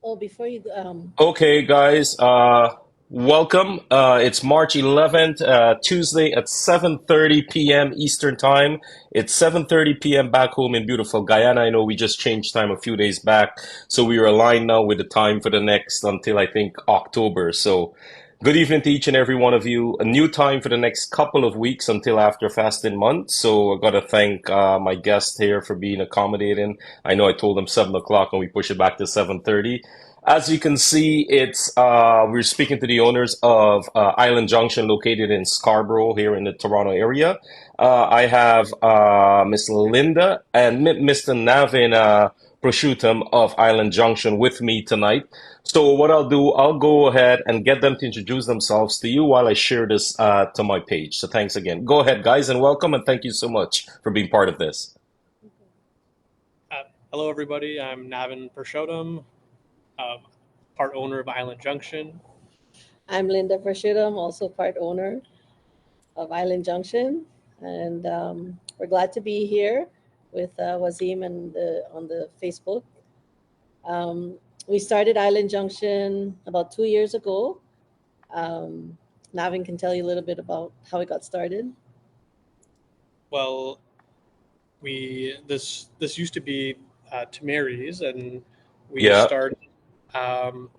Oh, before you, Okay, guys, welcome. It's March 11th, Tuesday at 7:30 p.m. Eastern Time. It's 7:30 p.m. back home in beautiful Guyana. I know we just changed time a few days back, so we are aligned now with the time for the next until I think October. So, good evening to each and every one of you. A new time for the next couple of weeks until after fasting month. So, I gotta thank my guest here for being accommodating. I know I told him 7 o'clock and we push it back to 7:30. As you can see, it's we're speaking to the owners of Island Junction, located in Scarborough, here in the Toronto area. I have Miss Linda and Mr. Navin Purushuttam of Island Junction with me tonight. So what I'll do, I'll go ahead and get them to introduce themselves to you while I share this to my page. So thanks again. Go ahead, guys, and welcome, and thank you so much for being part of this. Hello, everybody. I'm Navin Purushuttam, uh, part owner of Island Junction. I'm Linda Frashida. I'm also part owner of Island Junction, and we're glad to be here with Wazim and on the Facebook. Um, we started Island Junction about 2 years ago. Um, Navin can tell you a little bit about how it got started. Well, this used to be Tamari's, and we Yeah. started. Um,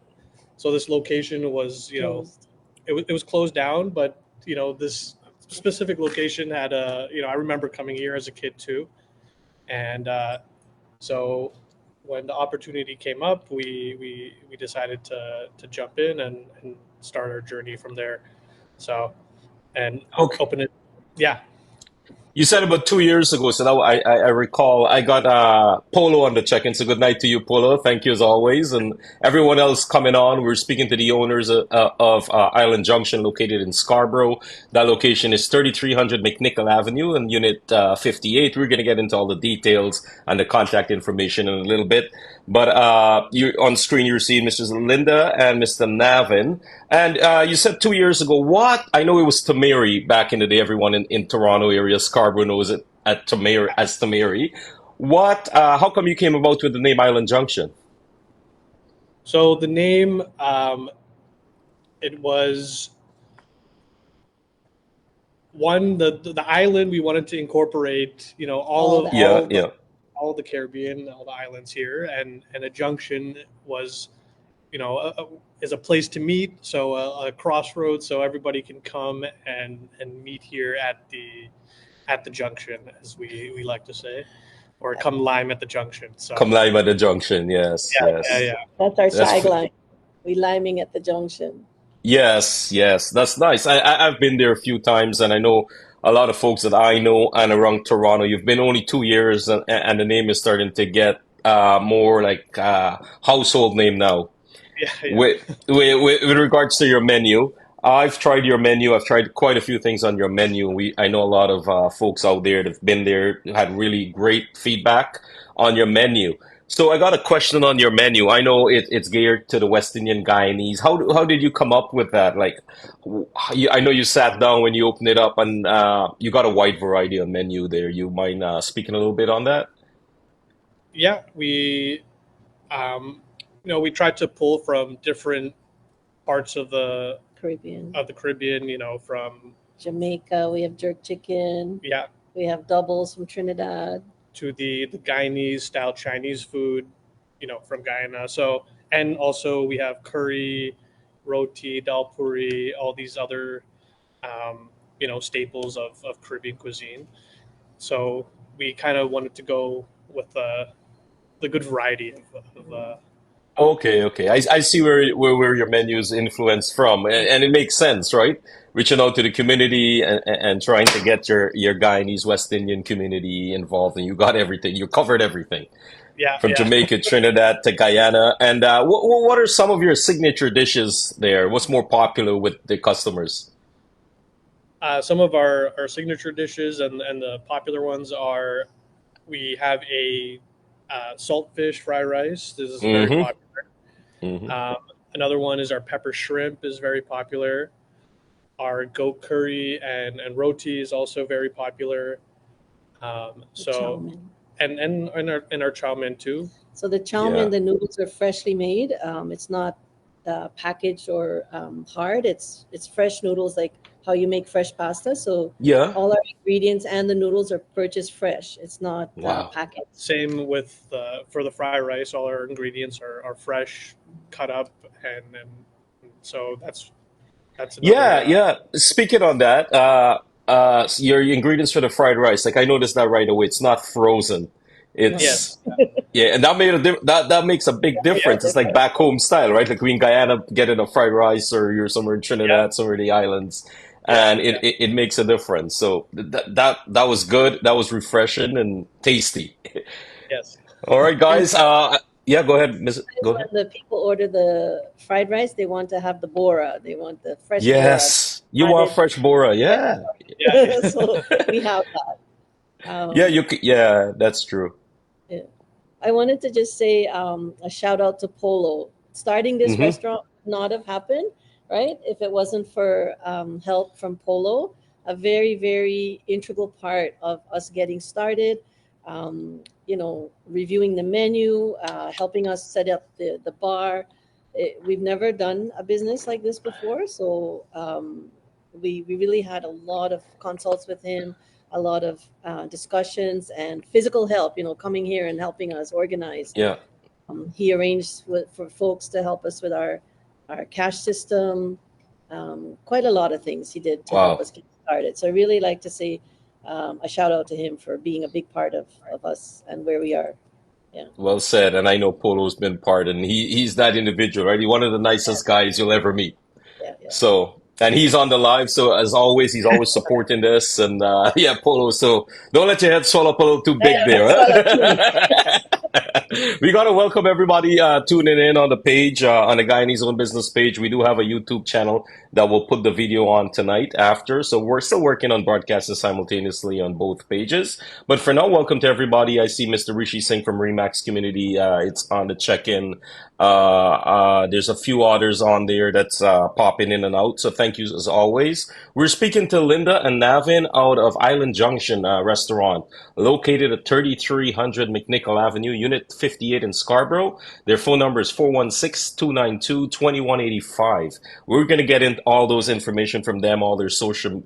so this location was, Closed. it was closed down, but this specific location had I remember coming here as a kid too, and so when the opportunity came up, we decided to jump in and start our journey from there. So and Okay. open it. Yeah, You said about 2 years ago, so now I recall I got Polo on the check-in. So good night to you, Polo. Thank you as always, and everyone else coming on. We're speaking to the owners of Island Junction, located in Scarborough. That location is 3300 McNichol Avenue and Unit 58. We're going to get into all the details and the contact information in a little bit. But you on screen, you're seeing Mrs. Linda and Mr. Navin. And you said 2 years ago, what? I know it was Tamari back in the day. Everyone in Toronto area, Scarborough knows it at Tamari as Tamari. What? How come you came about with the name Island Junction? so the name, it was one, the island. We wanted to incorporate, All the Yeah, islands. yeah. all the Caribbean, all the islands here, and a junction was, is a place to meet, so a crossroads, so everybody can come and meet here at the junction, as we like to say, or come lime at the junction. Come So live at the junction. Yes, yeah, yes. yeah. That's our That's tagline. We liming at the junction. Yes, yes, that's nice. I've been there a few times, and I know a lot of folks that I know and around Toronto. You've been only 2 years, and the name is starting to get more like household name now. Yeah, yeah. With regards to your menu, I've tried your menu. I've tried quite a few things on your menu. I know a lot of folks out there that've been there, had really great feedback on your menu. So I got a question on your menu. I know it's geared to the West Indian Guyanese. How did you come up with that? Like, I know you sat down when you opened it up, and you got a wide variety of menu there. You mind speaking a little bit on that? Yeah, um, we tried to pull from different parts Caribbean. of the Caribbean, from, Jamaica, we have jerk chicken. yeah, We have doubles from Trinidad. to the Guyanese style Chinese food, from Guyana. So, and also we have curry, roti, dal puri, all these other, staples of Caribbean cuisine. So we kind of wanted to go with the good variety of Okay, okay. I see where your menu is influenced from, and it makes sense, right? Reaching out to the community and trying to get your Guyanese West Indian community involved, and you got everything. You covered everything yeah, from yeah. Jamaica, Trinidad to Guyana. And what are some of your signature dishes there? What's more popular with the customers? Some of our signature dishes and the popular ones are, we have a saltfish fry rice. This is very Mm-hmm. popular. Mm-hmm. Um, Another one is our pepper shrimp is very popular. Our goat curry and roti is also very popular. The So chow mein. and our chow mein too. So the chow Yeah. mein, the noodles are freshly made. It's not packaged or hard. It's fresh noodles, like how you make fresh pasta. So Yeah. all our ingredients and the noodles are purchased fresh. It's not Wow. packaged. Same with for the fried rice. All our ingredients are fresh, cut up, and so that's Yeah, another. yeah. Speaking on that, your ingredients for the fried rice, like I noticed that right away. It's not frozen. No, It's Yes, yeah, and that made that makes a big yeah, difference. It's like different. back home style, right? Like we in Guyana getting a fried rice, or you're somewhere in yeah, Trinidad, somewhere in the islands, yeah, and it makes a difference. So that was good. That was refreshing and tasty. yes. All right, And guys. Yeah, go ahead, Miss. Go when ahead. the people order the fried rice, they want to have the bora. They want the fresh bora, Yes, you want added fresh bora? Yeah, Yeah, fresh. So we have that. yeah. You could. Yeah, that's true. Yeah. I wanted to just say a shout out to Polo. Starting this Hmm. restaurant would not have happened, right? If it wasn't for help from Polo, a very, very integral part of us getting started. Reviewing the menu, helping us set up the bar. We've never done a business like this before, so we really had a lot of consults with him, a lot of discussions and physical help, coming here and helping us organize. Yeah. He arranged for folks to help us with our cash system, quite a lot of things he did to help Wow. us get started. So I really like to say a shout out to him for being a big part of us and where we are. Yeah. Well said. And I know Polo's been part, and he's that individual, right? He's one of the nicest guys you'll ever meet. Yeah. Yeah. So, and he's on the live. So as always, he's always supporting this. And yeah, Polo. So don't let your head swell up a little too big Yeah, there. that's all too much. Huh? We got to welcome everybody tuning in on the page, on the Guyanese Own Business page. We do have a YouTube channel that will put the video on tonight after. So we're still working on broadcasting simultaneously on both pages. But for now, welcome to everybody. I see Mr. Rishi Singh from Remax Community. It's on the check-in. There's a few others on there that's popping in and out. So thank you as always. We're speaking to Linda and Navin out of Island Junction restaurant, located at 3300 McNichol Avenue, Unit 58 in Scarborough. Their phone number is 416-292-2185. We're going to get in all those information from them, all their social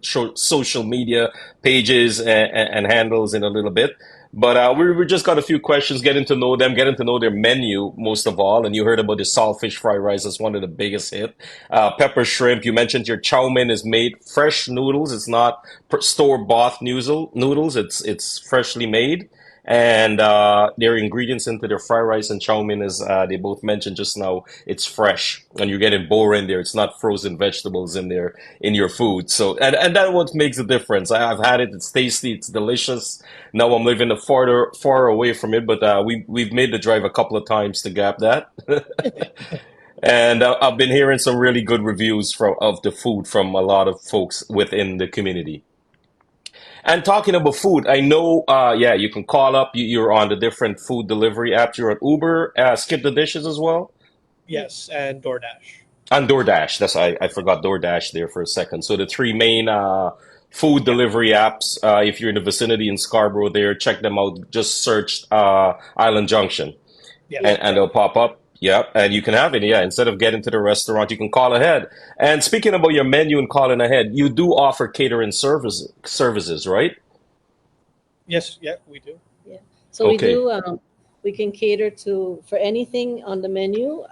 media pages and handles in a little bit. But we just got a few questions, getting to know them, getting to know their menu most of all. And you heard about the saltfish fried rice. That's one of the biggest hit. Pepper shrimp. You mentioned your chow mein is made fresh noodles. It's not store-bought noodles. It's freshly made. And their ingredients into their fried rice and chow mein, as they both mentioned just now, it's fresh, and you're getting boar in there. It's not frozen vegetables in there in your food. So, and that what makes a difference. I've had it. It's tasty. It's delicious. Now I'm living far away from it, but we've made the drive a couple of times to gap that. And I've been hearing some really good reviews of the food from a lot of folks within the community. And talking about food, I know, yeah, you can call up. You're on the different food delivery apps. You're on Uber, Skip the Dishes as well, Yeah. Yes, and DoorDash. and DoorDash. I forgot DoorDash there for a second. So the three main food Yeah, delivery apps. If you're in the vicinity in Scarborough, there, check them out. Just search Island Junction, yes, Yeah. and they'll pop up. Yeah, and you can have it. Yeah, instead of getting to the restaurant, you can call ahead. And speaking about your menu and calling ahead, you do offer catering services, right? yes, yeah, we do. Yeah. So we Okay. do. We can cater to for anything on the menu.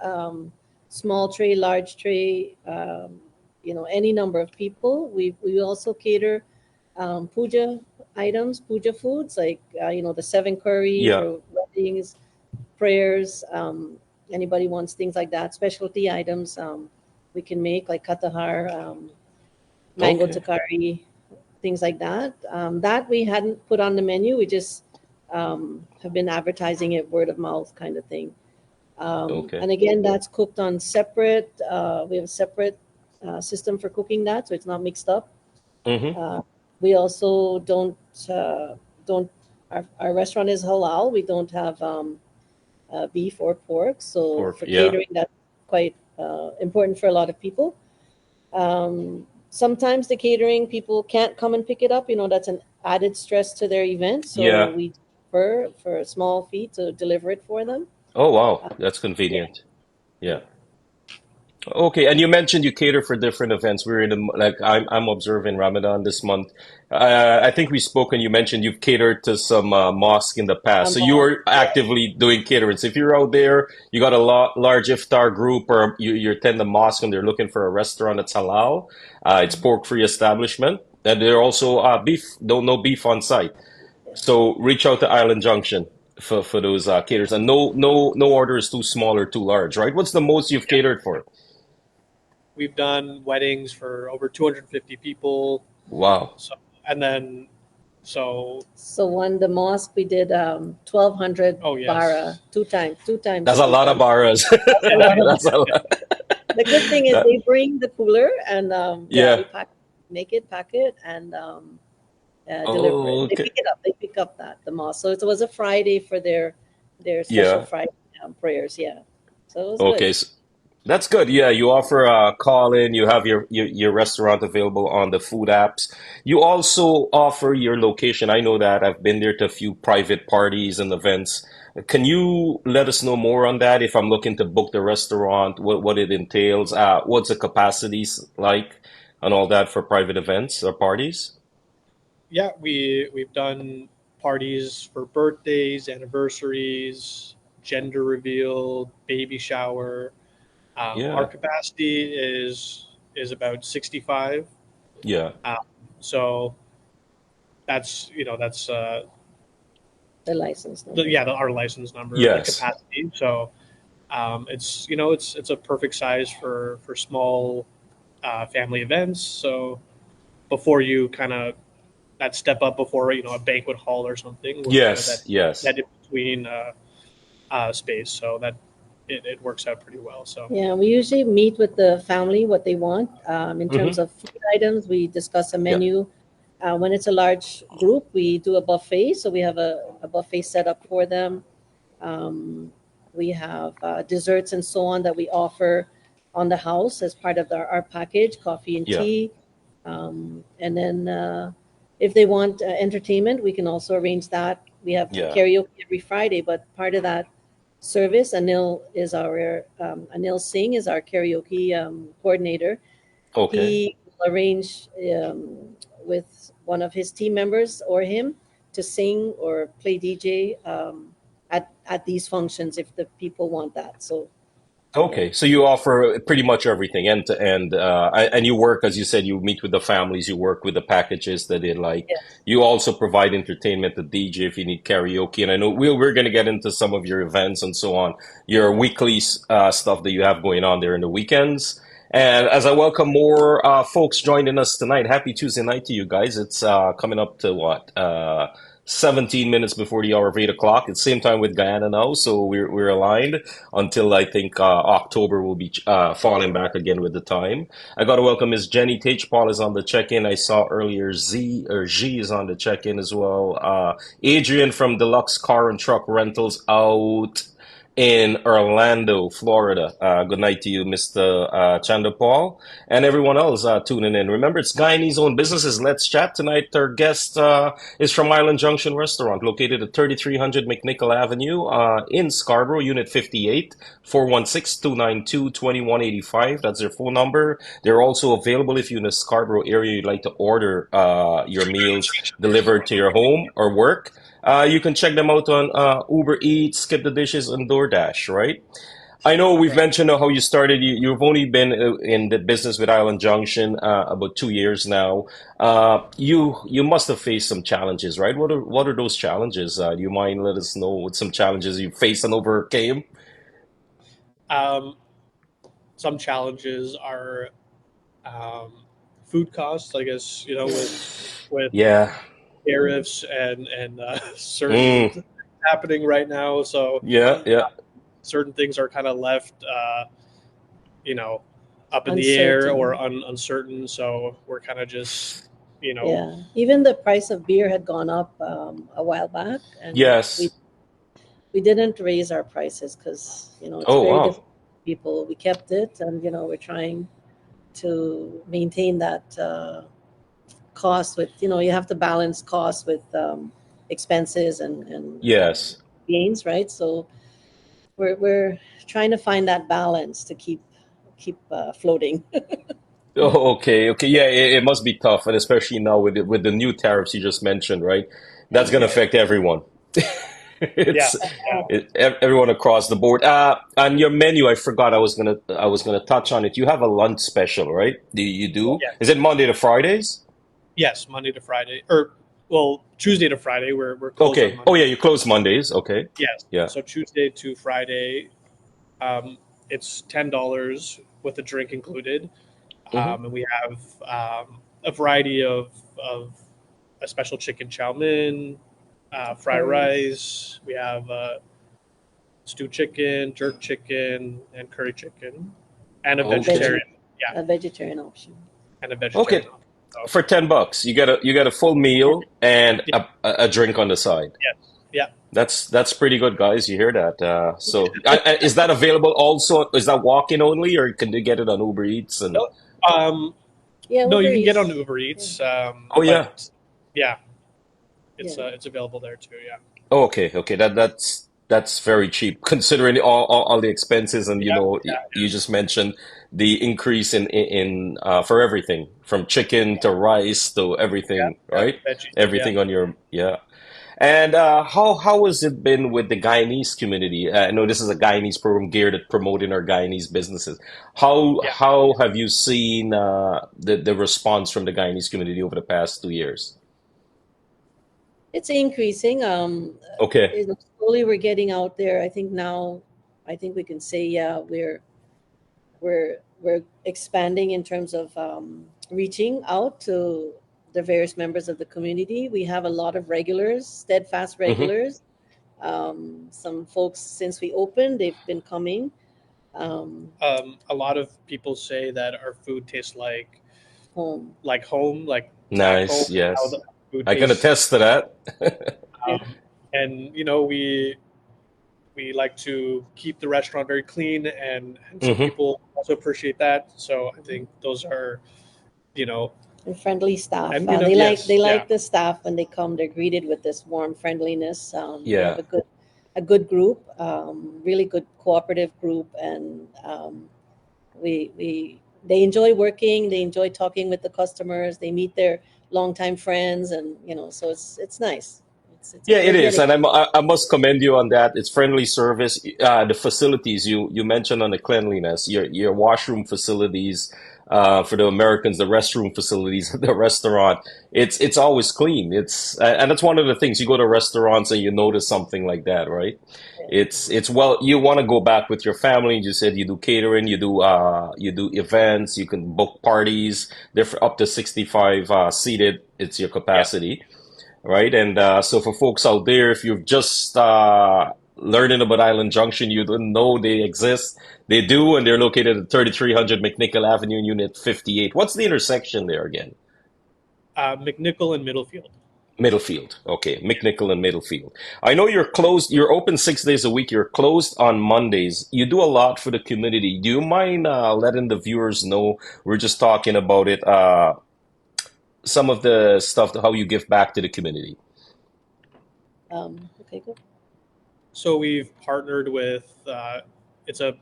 Small tray, large tray. Any number of people. We also cater puja items, puja foods like the seven curry Yeah. for weddings, prayers. Anybody wants things like that, specialty items. We can make like katahar, mango Okay. takari, things like that. That we hadn't put on the menu. We just have been advertising it word of mouth kind of thing. Okay. And again, that's cooked on separate. We have a separate system for cooking that, so it's not mixed up. Mm-hmm. Uh, we also don't our restaurant is halal. We don't have beef or pork. So Pork. for Yeah. catering, that's quite important for a lot of people. Sometimes the catering people can't come and pick it up. That's an added stress to their event. So Yeah. we for a small fee to deliver it for them. Oh, wow. That's convenient. Yeah. Okay, and you mentioned you cater for different events. We're in I'm observing Ramadan this month. I think we spoke and you mentioned you've catered to some mosque in the past. So you Mall. are actively doing catering. So if you're out there, you got a large iftar group, or you attend the mosque and they're looking for a restaurant that's halal. It's pork-free establishment, and they're also beef. Don't know beef on site. So reach out to Island Junction for those caters, and no order is too small or too large, right? What's the most you've Yeah. catered for? We've done weddings for over 250 people. Wow. So, and then, so, So one the mosque we did 1,200 oh, bara yes. two times That's a lot of people. barras. That's a lot of. That's a lot. The good thing is That, they bring the cooler and yeah, we yeah. pack it and deliver it. Oh, They okay. pick it up. They pick up the mosque. So it was a Friday for their special Yeah. Friday prayers. Yeah, so it was good. Okay. So that's good. Yeah. You offer a call in. You have your restaurant available on the food apps. You also offer your location. I know that I've been there to a few private parties and events. Can you let us know more on that? If I'm looking to book the restaurant, what it entails, what's the capacities like, and all that for private events or parties? Yeah, we've done parties for birthdays, anniversaries, gender reveal, baby shower. Our Yeah. capacity is about 65. Yeah. Um, so that's The license number. our license number, the Yes. capacity. So it's a perfect size for small family events. So before you kind of that step up before a banquet hall or something, we're kind of Yes. that Yes. that in between space. So that it works out pretty well. So Yeah, we usually meet with the family what they want in terms Hmm. of food items. We discuss a Yeah. menu. When it's a large group, we do a buffet. So we have a buffet set up for them. Um, we have desserts and so on that we offer on the house as part of our package, coffee and Yeah. tea. And then if they want entertainment, we can also arrange that. We have Yeah. karaoke every Friday, but part of that service, Anil Singh is our karaoke coordinator. Okay. He will arrange with one of his team members or him to sing or play DJ at these functions if the people want that. So yeah, Okay, so you offer pretty much everything end to end, and you work, as you said, you meet with the families, you work with the packages that they like. yes, You also provide entertainment, the DJ if you need karaoke, and I know we're going to get into some of your events and so on, your weekly stuff that you have going on there in the weekends. And as I welcome more folks joining us tonight, happy Tuesday night to you guys. It's coming up to what? 17 minutes before the hour of 8 o'clock. It's same time with Guyana now, so we're aligned until I think October will be falling back again with the time. I got to welcome Miss Jenny Tage. Paul is on the check-in. I saw earlier G is on the check-in as well. Adrian from Deluxe Car and Truck Rentals out in Orlando, Florida. Good night to you, Mr. Chandapal, and everyone else tuning in. Remember, it's Guyanese owned businesses. Let's chat tonight. Our guest is from Island Junction Restaurant, located at 3300 McNichol Avenue in Scarborough, Unit 58, 416-292-2185. That's their phone number. They're also available if you're in the Scarborough area, you'd like to order your meals delivered to your home or work. You can check them out on Uber Eats, Skip the Dishes, and DoorDash, right? I know we've right. mentioned how you started. You've only been in the business with Island Junction about 2 years now. You must have faced some challenges, right? What are those challenges? Do you mind let us know what some challenges you faced and overcame? Um, some challenges are um, food costs. I guess with Yeah. tariffs and certain Mm. things happening right now. So Yeah. Yeah. certain things are kind of left, you know, up in the air or uncertain. uncertain. So we're kind of just, you know, Yeah, even the price of beer had gone up a while back, and Yes. we didn't raise our prices because it's Oh very wow. difficult. People, we kept it, and we're trying to maintain that cost with you have to balance cost with expenses and Yes. gains, right? So we're trying to find that balance to keep floating. Oh, okay, okay. Yeah, it must be tough, and especially now with with the new tariffs you just mentioned, right? That's Yeah. going to Yeah. affect everyone. Yeah. It's Yeah. everyone across the board. On your menu, I forgot I was gonna touch on it. You have a lunch special, right? Do you do? Yeah. Is it Monday to Fridays? Yes, Monday to Friday, or well, Tuesday to Friday. We're closed on Okay. Oh Monday. yeah, you close Mondays. Okay. Yes. Yeah. So Tuesday to Friday, it's $10 with a drink included, Hmm. and we have a variety of a special chicken chow mein, fried Curries. rice. We have stewed chicken, jerk chicken, and curry chicken, and a Okay. Veggie, vegetarian. Yeah, a vegetarian option. and a vegetarian Okay. option. So For $10, you get a full meal and yeah, a drink on the side. yeah, yeah. That's pretty good, guys. You hear that? Is that available also? Is that walk-in only, or can they get it on Uber Eats and? No, um, Yeah, no, you Uber can get on Eats. Uber Yeah, Eats, Oh yeah. but yeah, yeah, it's available there too. Yeah, Oh, okay, okay. That's very cheap considering all the expenses, and you yeah, know yeah, you just mentioned the increase in for everything from chicken to rice to yeah, everything, yeah. right? Veggies. Yeah. Everything on your, yeah. And how has it been with the Guyanese community? I know this is a Guyanese program geared at promoting our Guyanese businesses. Yeah. How have you seen the response from the Guyanese community over the past 2 years? it's increasing. Okay. Slowly we're getting out there. I think now, I think we can say, yeah, we're expanding in terms of reaching out to the various members of the community. We have a lot of regulars, steadfast Hmm. regulars. Some folks since we opened, they've been coming. Um, A lot of people say that our food tastes home. like home, like back home. Nice. How the Yes. food I can tastes, attest to that. Yeah. and we like to keep the restaurant very clean, and so Hmm. people also appreciate that. So I think those are, you know, And friendly staff. and you know, They like yes, they yeah, like the staff when they come. They're greeted with this warm friendliness. We have Yeah. a good group, really good cooperative group, and we they enjoy working. They enjoy talking with the customers. They meet their longtime friends, and so it's nice. Yeah, it We're is, getting and I must commend you on that. It's friendly service. The facilities you mentioned on the cleanliness, your washroom facilities, for the Americans, the restroom facilities, the restaurant. It's always clean. And that's one of the things you go to restaurants and you notice something like that, right? It's well, you want to go back with your family. You said you do catering, you do events, you can book parties. They're for up to 65 seated. It's your yeah, capacity, right? And so for folks out there, if you've just learning about Island Junction, you don't know they exist. They do, and they're located at 3300 McNichol Avenue, Unit 58. What's the intersection there again? McNichol and Middlefield. Middlefield. Okay, McNichol and Middlefield. I know you're closed. You're open 6 days a week. You're closed on Mondays. You do a lot for the community. Do you mind letting the viewers know? We're just talking about it. Some of the stuff, how you give back to the community. okay, good. So we've partnered with it's a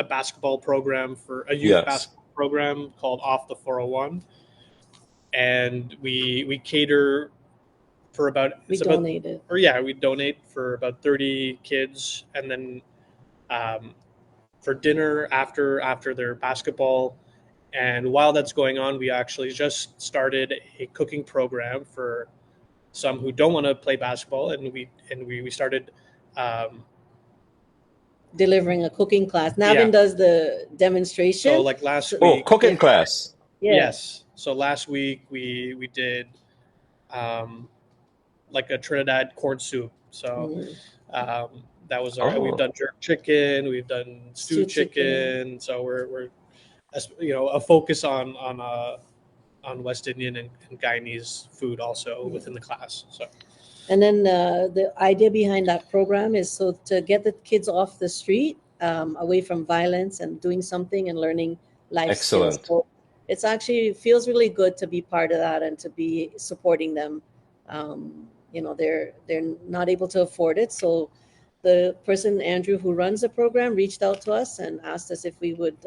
basketball program for a youth Yes. basketball program called Off the 401, and we cater for about We it's about donated. or yeah, we donate for about 30 kids, and then um, for dinner after their basketball. And while that's going on, we actually just started a cooking program for some who don't want to play basketball, and we started um, Delivering a cooking class. yeah. Navin does the So demonstration. like last So, Oh, week, cooking yeah, class. yeah. yes. So last week we did um, like a Trinidad corn soup. So Mm. that was our. We've Oh. done jerk chicken. We've done stewed Stewed chicken. chicken. So we're a focus on West Indian and Guyanese food also Yeah. within the class. So And then the idea behind that program is so to get the kids off the street, away from violence and doing something and learning life skills. Excellent. So it feels really good to be part of that and to be supporting them. they're not able to afford it. So the person, Andrew, who runs the program, reached out to us and asked us if we would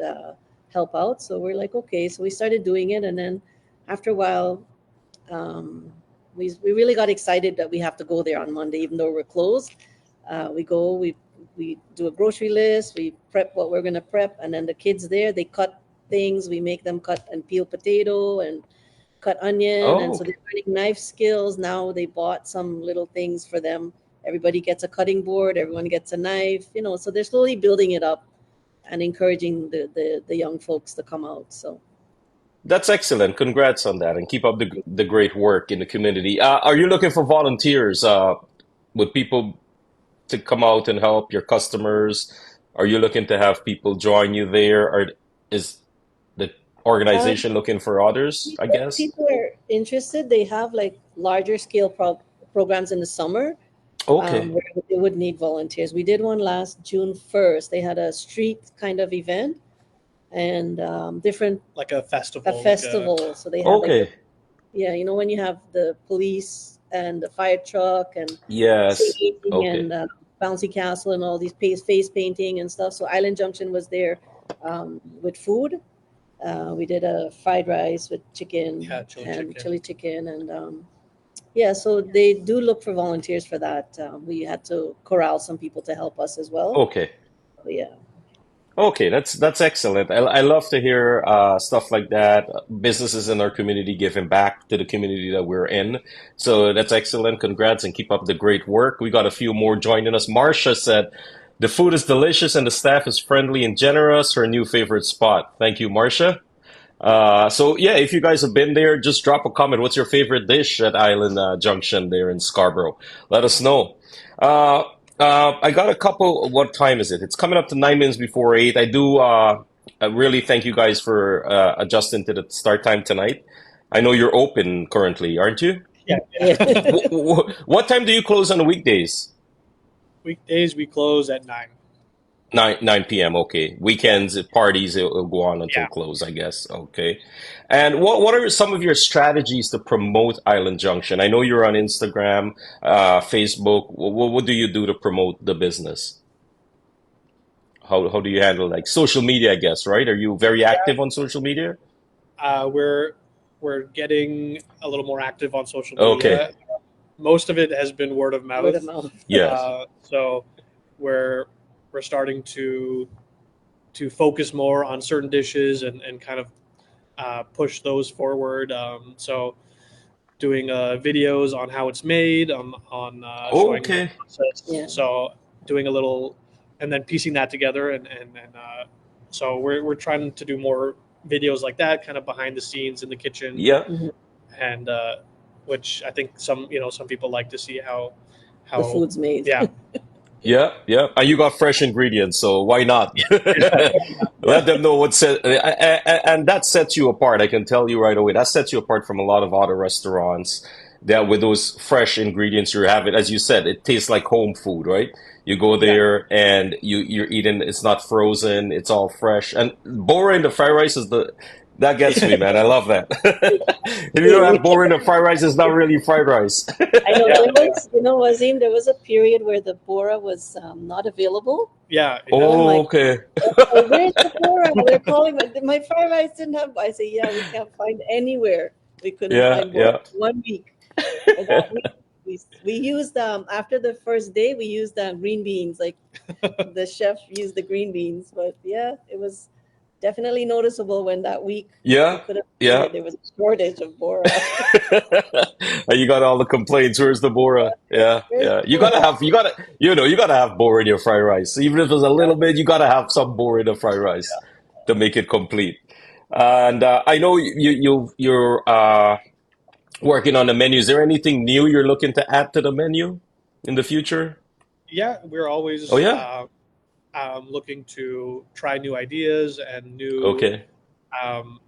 help out. So we're like, okay. So we started doing it, and then after a while, we really got excited that we have to go there on Monday, even though we're closed. We go, we do a grocery list, we prep what we're gonna prep, and then the kids there, they cut things. We make them cut and peel potato and cut onion, and Oh, so they're learning knife skills. Now they bought some little things for them. Everybody gets a cutting board, everyone gets a knife, so they're slowly building it up and encouraging the young folks to come out. So that's excellent. Congrats on that, and keep up the great work in the community. Are you looking for volunteers? With people to come out and help your customers? Are you looking to have people join you there, or is the um, organization looking for others, I if guess? people are interested, they have like larger scale programs in the summer, Okay. where they would need volunteers. We did one last June 1st. They had a street kind of event, and different Like a a festival, like a festival. So they had like Okay. yeah, when you have the police and the fire truck and Yes. skating Okay. and bouncy castle and all these face painting and stuff. So Island Junction was there with food. We did a fried rice with chicken yeah, chili and chicken. chili chicken, and yeah, so they do look for volunteers for that. We had to corral some people to help us as well. Okay. But yeah, Okay, that's excellent. I love to hear stuff like that. Businesses in our community giving back to the community that we're in. So that's excellent. Congrats and keep up the great work. We got a few more joining us. Marcia said, "The food is delicious and the staff is friendly and generous. Her new favorite spot." Thank you, Marcia. So yeah, if you guys have been there, just drop a comment. What's your favorite dish at Island Junction there in Scarborough? Let us know. Uh, I got a couple. What time is it? It's coming up to 9 minutes before 8. I really thank you guys for adjusting to the start time tonight. I know you're open currently, aren't you? Yeah, yeah. yeah. What time do you close on the weekdays? Weekdays we close at 9. 9 p.m. Okay. Yeah, Weekends, parties, it'll go on until yeah. close, I guess. Okay. And what are some of your strategies to promote Island Junction? I know you're on Instagram, Facebook. What do you do to promote the business? How do you handle like social media, I guess, right? Are you very active on social media? We're getting a little more active on social Okay. media. Most of it has been word of Word of mouth. mouth. Yes. So we're starting to focus more on certain dishes and kind of push those forward. So doing videos on how it's made, on showing the Okay. Yeah. process. So doing a little, and then piecing that together, and so we're trying to do more videos like that, kind of behind the scenes in the kitchen, Yeah. Mhm. and which I think some people like to see how The how food's made. yeah. Yeah, yeah. And you got fresh ingredients, so why not? Let them know what set, and that sets you apart. I can tell you right away. That sets you apart from a lot of other restaurants that with those fresh ingredients you have it. As you said, it tastes like home food, right? You go Yeah. there and you're eating. It's not frozen. It's all fresh. And Bora in the fried rice is that gets me, man. I love that. If you don't We have Bora in the fried rice, it's not really fried rice. I know Yeah, there was, Wazim, there was a period where the Bora was not available. yeah, yeah. I'm Oh, like, okay. where's the Bora? We're calling, but my fried rice didn't have. I say, yeah, we can't find anywhere. We couldn't Yeah, find Bora yeah. 1 week. For that week, we used after the first day, we used green beans. Like the chef used the green beans, but yeah, it was definitely noticeable when that week we Yeah, couldn't find yeah. it. There was a shortage of Bora. You got all the complaints. Where's the Bora? Yeah, Where's yeah. the Bora? You gotta have Bora in your fried rice. Even if there's a little bit, you gotta have some Bora in the fried rice to make it complete. And I know you're working on the menu. Is there anything new you're looking to add to the menu in the future? Yeah, we're Oh always yeah. looking to try new ideas and new. Okay. Um,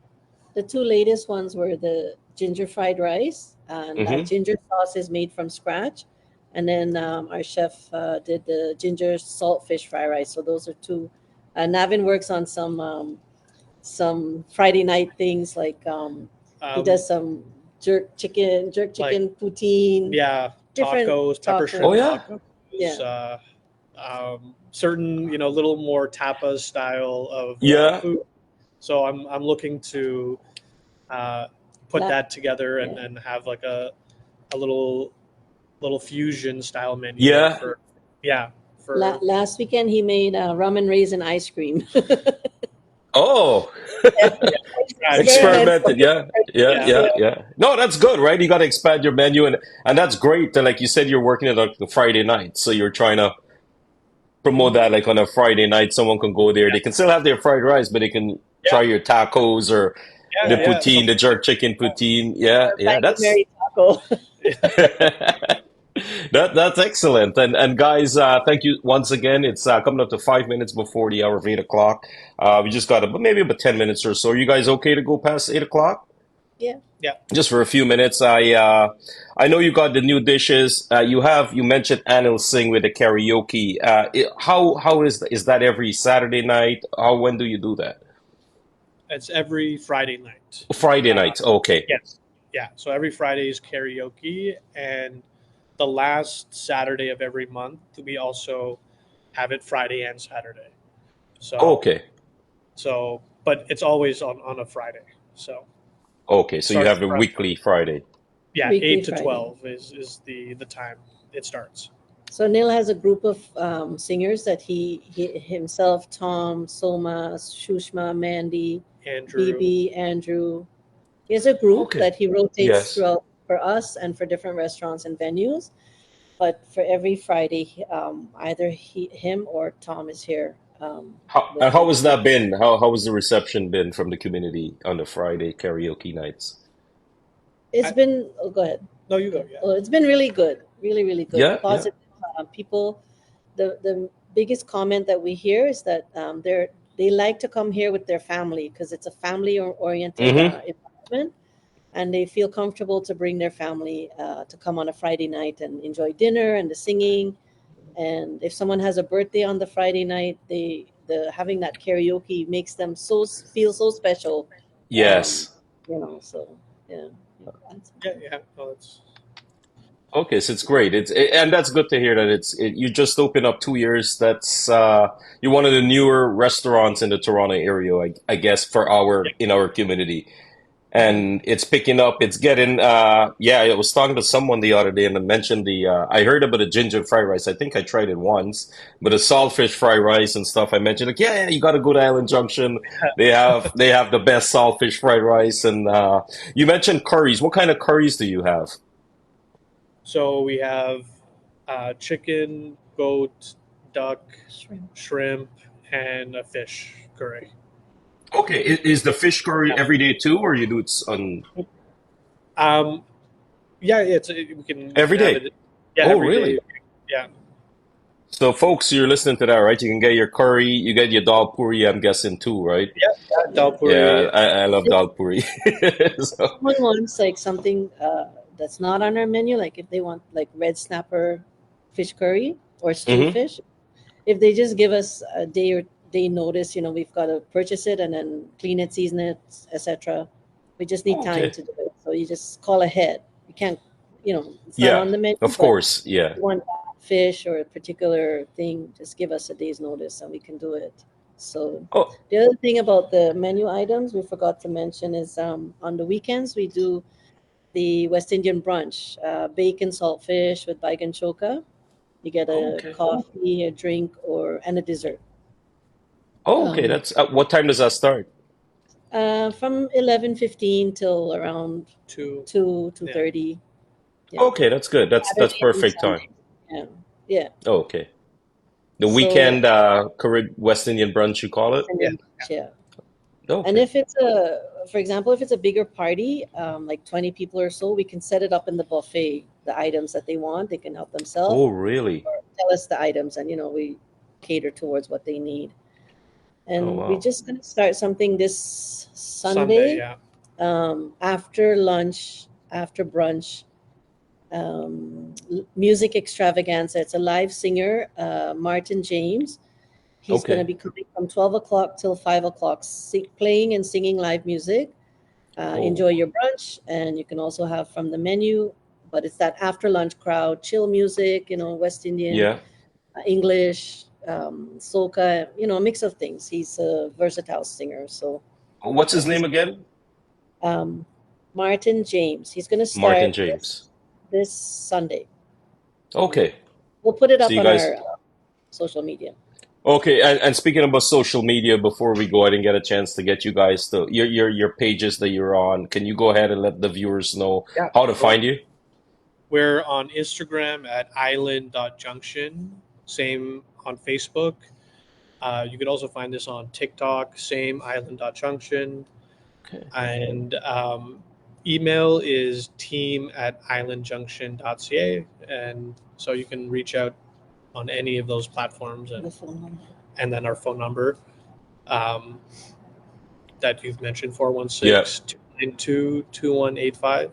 The two latest ones were the ginger fried rice, and that Mm-hmm. ginger sauce is made from scratch. And then our chef did the ginger saltfish fried rice. So those are two. Navin works on some Friday night things like he um, does some jerk like chicken poutine. yeah, Different tacos, pepper tacos. shrimp Oh yeah. tacos, Yeah. certain little more tapas style of Yeah. food. So I'm looking to put La- that together yeah. and have like a little fusion style menu Yeah. for for Last weekend he made rum and raisin ice cream. Oh. Experimental. Experimented, yeah, yeah, yeah yeah, Yeah. yeah. No, that's good, right? You got to expand your menu, and that's great. That, like you said, you're working it on the Friday night, so you're trying to promote Mhm. that. Like on a Friday night, someone can go there. They can still have their fried rice, but they can yeah try your tacos or the Yeah. poutine, the jerk chicken poutine. Yeah, Or yeah. Mango That's Mary taco. that's excellent. And guys, thank you once again. It's coming up to 5 minutes before the hour of 8 o'clock. We just got maybe about 10 minutes or so. Are you guys okay to go past 8 o'clock? Yeah. yeah. Just for a few minutes. I know you got the new dishes. You mentioned Anil Singh with the karaoke. How is that every Saturday night? When do you do that? It's every Friday night. Friday nights. Okay. Yes. Yeah. So every Friday is karaoke, and the last Saturday of every month we also have it Friday and Saturday. So Okay. but it's always on a Friday. So Okay. So you starts have a from weekly Friday. yeah Weekly 8 to 12 Friday. is the time it starts. So Neil has a group of singers that he himself, Tom, Soma, Shushma, Mandy, Andrew. BB, Andrew. He has a group Okay. that he rotates Yes. throughout for us and for different restaurants and venues. But for every Friday, either him or Tom is here with How the has that been? How has the reception been from the community on the Friday karaoke nights? It's I, been. Oh, go ahead. no, you go. Yeah. Oh, it's been really good, really, really good. Yeah. Yeah. Positive people. The biggest comment that we hear is that they like to come here with their family because it's a family oriented Mm-hmm. environment, and they feel comfortable to bring their family to come on a Friday night and enjoy dinner and the singing. And if someone has a birthday on the Friday night, the having that karaoke makes them feel so special. Um, Yes. so yeah, that's Yeah. Yeah. No, it's Okay, so it's great. And that's good to hear that you just opened up 2 years. That's you're one of the newer restaurants in the Toronto area, I guess, for yeah. our in our community. mhm. And it's picking up. It's getting. Yeah, I was talking to someone the other day and I mentioned the. I heard about the ginger fried rice. I think I tried it once, but the saltfish fried rice and stuff. I mentioned like, yeah, you got to go to Island Junction. They have the best saltfish fried rice. And you mentioned curries. What kind of curries do you have? So we have chicken, goat, duck, Shrimp. shrimp, and a fish curry. Okay, is the fish curry every day too, or you do it on Um, yeah, we can every have day? it. Yeah, Oh, every day. really? Yeah, So, folks, you're listening to that, right? You can get your curry, you get your dal puri, I'm guessing too, right? yeah. Yeah. Dal Yeah, puri. I love If dal puri. So, someone wants like something that's not on our menu, like if they want like red snapper fish curry or stew hmm. fish, if they just give us a day notice, we've got to purchase it and then clean it, season it, etc. We just need time Okay. to do it. So you just call ahead. You can't, it's not Yeah, on the menu, of but course. Yeah. if you want fish or a particular thing, just give us a day's notice and we can do it. So Oh, the other thing about the menu items we forgot to mention is on the weekends we do the West Indian brunch, bacon saltfish with baigan choka. You get a okay. coffee, a drink, and a dessert. Oh, okay. Um, That's what time does that start? from 11:15 till around Two. Yeah. 2:30. Yeah, Okay, that's good. That's Saturday and perfect time. Sunday. Yeah, yeah. Oh, okay. The So weekend Carib West Indian brunch, you call it? West Yeah. Indian brunch, yeah. And Okay. if it's for example, if it's a bigger party, like 20 people or so, we can set it up in the buffet. The items that they want, they can help themselves Oh, really? or tell us the items, and we cater towards what they need. Oh, And we're wow. just gonna start something this Sunday. Sunday Yeah. after lunch, after brunch. Music extravaganza. It's a live singer, Martin James. He's going to Okay. be coming from 12 o'clock till 5 o'clock, playing and singing live music. Oh, Enjoy your brunch, and you can also have from the menu but it's that after lunch crowd, chill music, West Indian, Yeah. English, soca, a mix of things. He's a versatile singer. So What's his he's name again? um, Martin James. He's going to Martin start James. this Sunday. Okay. We'll put it So up you on guys. our social media. Okay, and speaking about social media, before we go, I didn't get a chance to get you guys to your pages that you're on. Can you go ahead and let the viewers know Yeah, how to sure. find you? We're on Instagram at island.junction. Same on Facebook. You could also find this on TikTok. Same island.junction. Okay. And email is team@islandjunction.ca. And so you can reach out on any of those platforms, The phone number. and then our phone number that you've mentioned, Yeah. 416-292-2185.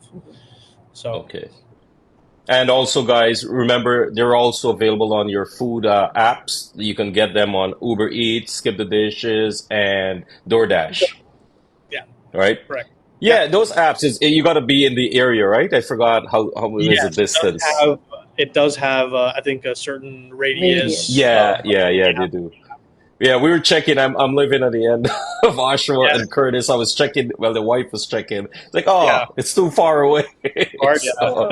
So Okay. And also, guys, remember they're also available on your food apps. You can get them on Uber Eats, Skip the Dishes, and DoorDash. yeah, Right? correct. Yeah, those apps is you got to be in the area, right? I forgot how is the Yes, distance. it does have I think a certain radius Radius. of Yeah, they do. Yeah, we were checking. I'm living at the end of Oshawa yeah, and Curtis. I was checking. Well, the wife was checking. It's like, yeah, oh, it's too far away. hard, So,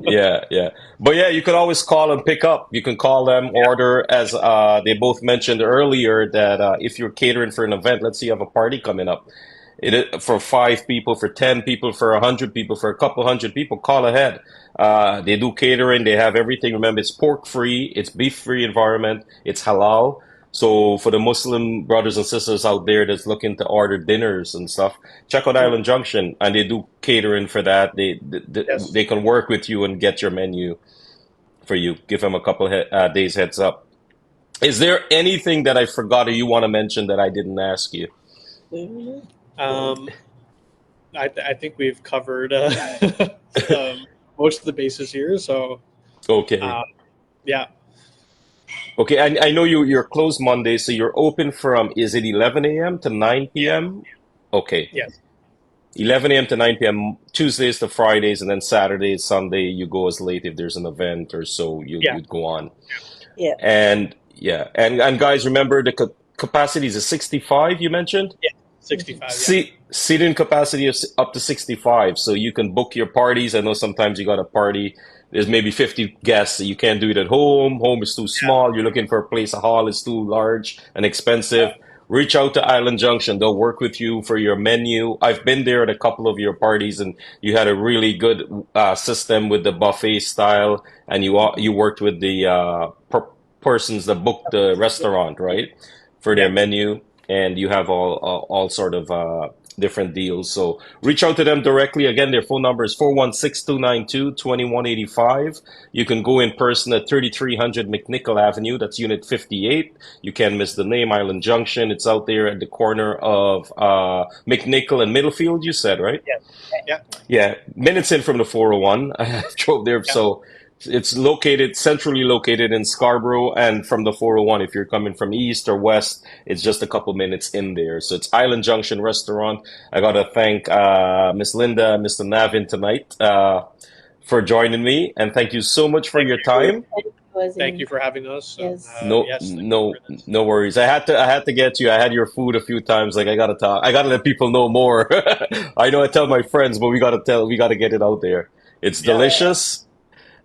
yeah. yeah. But yeah, you can always call and pick up. You can call them, order, as they both mentioned earlier that if you're catering for an event, let's say you have a party coming up, for 5 people, for 10 people, for 100 people, for a couple hundred people, call ahead. They do catering. They have everything. Remember, it's pork free. It's beef free environment. It's halal. So for the Muslim brothers and sisters out there that's looking to order dinners and stuff, check out Island Junction, and they do catering for that. Yes. They can work with you and get your menu for you. Give them a couple days heads up. Is there anything that I forgot or you want to mention that I didn't ask you? Um, I think we've covered most of the bases here. So Okay. yeah, Okay, I know you're closed Monday, so you're open from, is it 11 a.m. to 9 p.m.? Okay. yes, 11 a.m. to 9 p.m. Tuesdays to Fridays, and then Saturday, Sunday, you go as late if there's an event or so, yeah, you'd go on. Yeah. And yeah, and guys, remember the capacity is a 65 you mentioned? yeah, 65. Yeah, Seating capacity is up to 65, so you can book your parties. I know sometimes you got a party, there's maybe 50 guests. You can't do it at home. Home is too small. You're looking for a place, a hall is too large and expensive. Reach out to Island Junction. They'll work with you for your menu. I've been there at a couple of your parties, and you had a really good system with the buffet style, and you worked with the persons that booked the restaurant, right, for their yeah. menu, and you have all sort of different deals. So reach out to them directly. Again, their phone number is 416-292-2185. You can go in person at 3300 McNichol Avenue. That's Unit 58. You can't miss the name, Island Junction. It's out there at the corner of McNichol and Middlefield, you said, right? Yeah, yeah, Yeah, minutes in from the 401. I drove there, yeah. so it's centrally located in Scarborough, and from the 401, if you're coming from east or west, it's just a couple minutes in there. So it's Island Junction Restaurant. I gotta thank Miss Linda, Mr. Navin tonight for joining me, and thank you so much for Thank your you. time. Thank you for having us. Yes. No, Yes, thank you no, for this. no worries. I had to get you. I had your food a few times. Like I gotta talk. I gotta let people know more. I know I tell my friends, but we gotta get it out there. It's Yeah, delicious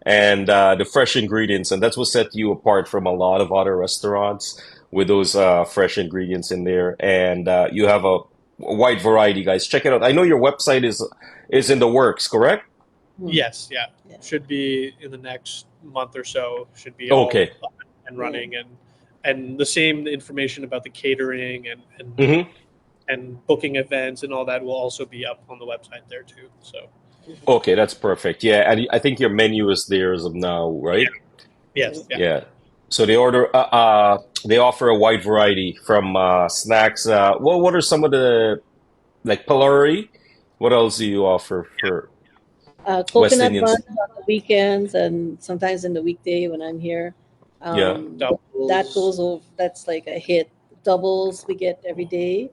and the fresh ingredients, and that's what set you apart from a lot of other restaurants with those fresh ingredients in there. And you have a wide variety, guys. Check it out. I know your website is in the works, correct? yes, yeah. Yeah. Should be in the next month or so. Should be all Okay. up and running, and the same information about the catering hmm and booking events and all that will also be up on the website there too. So Okay, that's perfect. Yeah, and I think your menu is there as of now, right? yes, yeah. Yeah. So they offer a wide variety from snacks. Well, what are some of the like Pilari? What else do you offer for West Coconut buns Indians? on the weekends and sometimes in the weekday when I'm here. Yeah. That Doubles. goes over. That's like a hit. Doubles we get every day.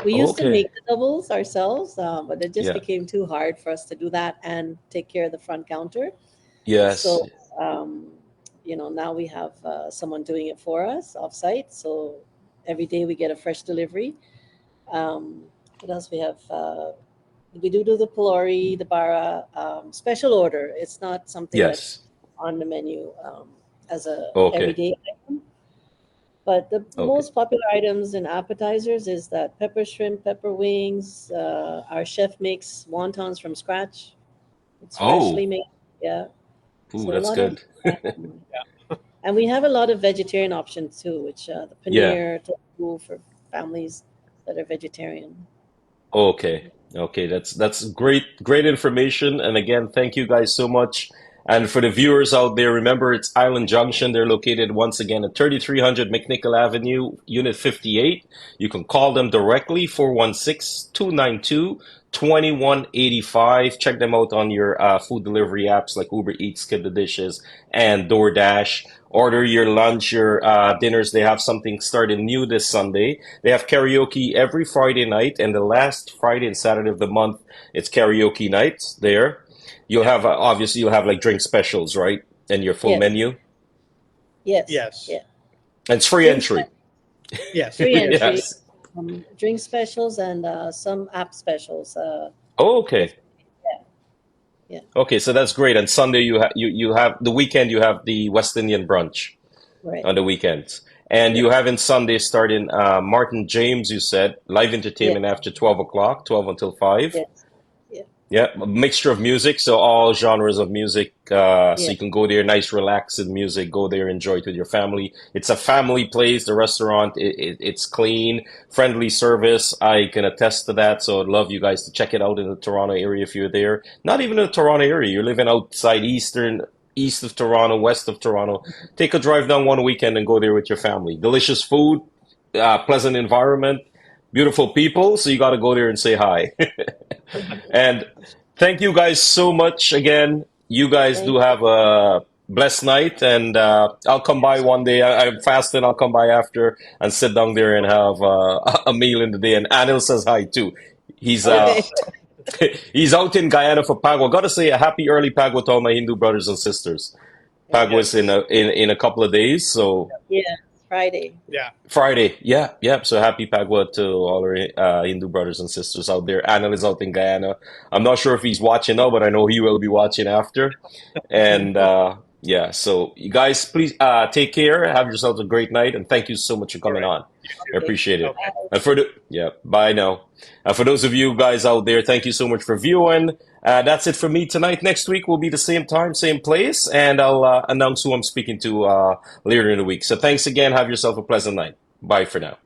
We used to Okay. make the doubles ourselves, but it just Yeah. became too hard for us to do that and take care of the front counter. Yes. So, now we have someone doing it for us off-site. So every day we get a fresh delivery. What else we have? We do the pilori, the bara, special order. It's not something that's Yes. on the menu as a Okay. everyday item. But the Okay. most popular items and appetizers is that pepper shrimp, pepper wings. Our chef makes wontons from scratch. It's freshly Oh. made. Yeah. Ooh, So a that's lot of, good. um, and we have a lot of vegetarian options too, which the Yeah. paneer, tofu for families that are vegetarian. Okay. Okay. That's great information. And again, thank you guys so much. And for the viewers out there, remember it's Island Junction. They're located once again at 3300 McNichol Avenue, Unit 58. You can call them directly, 416-292-2185. Check them out on your food delivery apps like Uber Eats, Skip the Dishes, and DoorDash. Order your lunch, your dinners. They have something starting new this Sunday. They have karaoke every Friday night, and the last Friday and Saturday of the month, it's karaoke nights there. You'll Yeah. have obviously you'll have like drink specials, right? And your full Yes, menu. yes, Yes. yeah. And it's free Drink entry. Yes. free Yes. entry, Yes. drink specials, and some app specials. Oh, Yes, okay. yeah, yeah, Okay, so that's great. And Sunday you have the weekend you have the West Indian brunch right. on the weekends. And Yeah, you have in Sunday starting Martin James, you said, live yeah, entertainment after 12 o'clock, 12 until 5. yes, yeah, Yeah, a mixture of music, so all genres of music. So yeah. you can go there, nice, relaxing music. Go there, enjoy it with your family. It's a family place. The restaurant, it's clean, friendly service. I can attest to that. So I'd love you guys to check it out in the Toronto area if you're there. Not even in the Toronto area. You're living outside east of Toronto, west of Toronto. Take a drive down one weekend and go there with your family. Delicious food, pleasant environment, beautiful people. So you got to go there and say hi. And thank you guys so much again. You guys Thank do you. have a blessed night, and I'll come by Yes. one day. I'm fasting. I'll come by after and sit down there and have a meal in the day. And Anil says hi too. He's Okay. Yes. he's out in Guyana for Pagwa. Got to say a happy early Pagwa to all my Hindu brothers and sisters. Yeah, Pagwa's Yes. in a couple of days, so yeah. Friday. Yeah. Friday. Yeah, yeah. So happy Pagwa to all our Hindu brothers and sisters out there. Anil is out in Guyana. I'm not sure if he's watching now, but I know he will be watching after. And yeah, so you guys, please take care. Have yourselves a great night, and thank you so much for All coming right. on. You I too. Okay. appreciate it. Okay. And for the yeah, bye now. For those of you guys out there, thank you so much for viewing. That's it for me tonight. Next week will be the same time, same place, and I'll announce who I'm speaking to later in the week. So thanks again. Have yourself a pleasant night. Bye for now.